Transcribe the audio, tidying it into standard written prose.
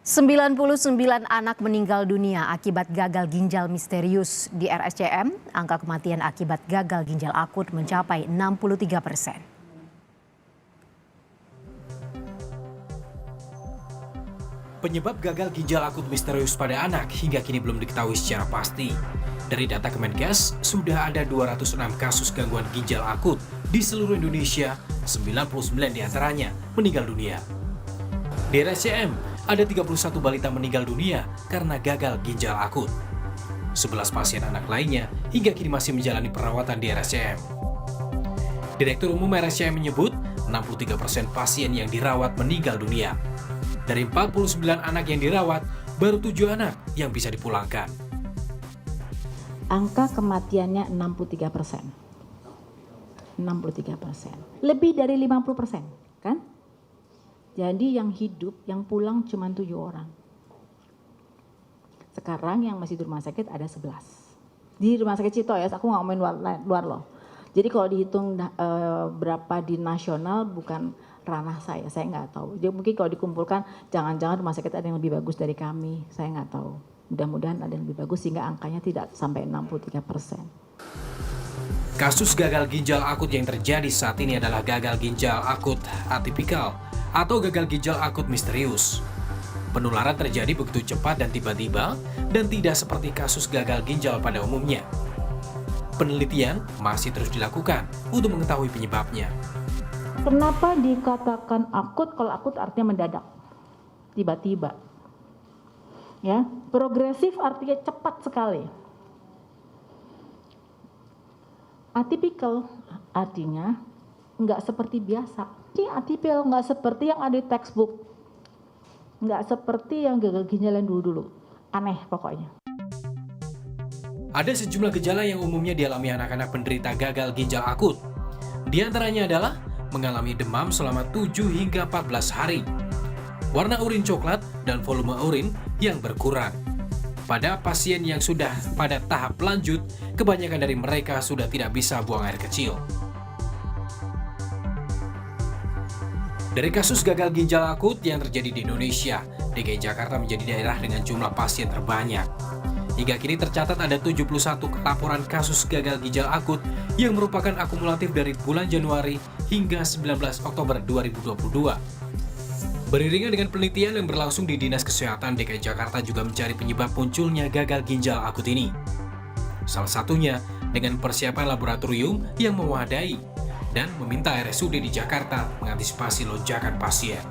99 anak meninggal dunia akibat gagal ginjal misterius di RSCM. Angka kematian akibat gagal ginjal akut mencapai 63%. Penyebab gagal ginjal akut misterius pada anak hingga kini belum diketahui secara pasti. Dari data Kemenkes, sudah ada 206 kasus gangguan ginjal akut di seluruh Indonesia, 99 diantaranya meninggal dunia. Di RSCM, ada 31 balita meninggal dunia karena gagal ginjal akut. 11 pasien anak lainnya hingga kini masih menjalani perawatan di RSCM. Direktur Umum RSCM menyebut 63% pasien yang dirawat meninggal dunia. Dari 49 anak yang dirawat, baru 7 anak yang bisa dipulangkan. Angka kematiannya 63%. 63%. Lebih dari 50%, kan? Jadi yang hidup, yang pulang cuma 7 orang. Sekarang yang masih di rumah sakit ada 11. Di rumah sakit Cito ya, aku nggak ngomongin luar loh. Jadi kalau dihitung berapa di nasional bukan ranah saya nggak tahu. Jadi mungkin kalau dikumpulkan, jangan-jangan rumah sakit ada yang lebih bagus dari kami, saya nggak tahu. Mudah-mudahan ada yang lebih bagus sehingga angkanya tidak sampai 63%. Kasus gagal ginjal akut yang terjadi saat ini adalah gagal ginjal akut atipikal atau gagal ginjal akut misterius. Penularan terjadi begitu cepat dan tiba-tiba dan tidak seperti kasus gagal ginjal pada umumnya. Penelitian masih terus dilakukan untuk mengetahui penyebabnya. Kenapa dikatakan akut? Kalau akut artinya mendadak, tiba-tiba. Ya, progresif artinya cepat sekali. Atipikal artinya nggak seperti biasa. Ini atipikal nggak seperti yang ada di textbook, nggak seperti yang gagal ginjal yang dulu-dulu. Aneh pokoknya. Ada sejumlah gejala yang umumnya dialami anak-anak penderita gagal ginjal akut. Di antaranya adalah mengalami demam selama 7 hingga 14 hari, warna urin coklat dan volume urin yang berkurang. Pada pasien yang sudah pada tahap lanjut, kebanyakan dari mereka sudah tidak bisa buang air kecil. Dari kasus gagal ginjal akut yang terjadi di Indonesia, DKI Jakarta menjadi daerah dengan jumlah pasien terbanyak. Hingga kini tercatat ada 71 laporan kasus gagal ginjal akut yang merupakan akumulatif dari bulan Januari hingga 19 Oktober 2022. Beriringan dengan penelitian yang berlangsung di Dinas Kesehatan DKI Jakarta juga mencari penyebab munculnya gagal ginjal akut ini. Salah satunya dengan persiapan laboratorium yang memadai dan meminta RSUD di Jakarta mengantisipasi lonjakan pasien.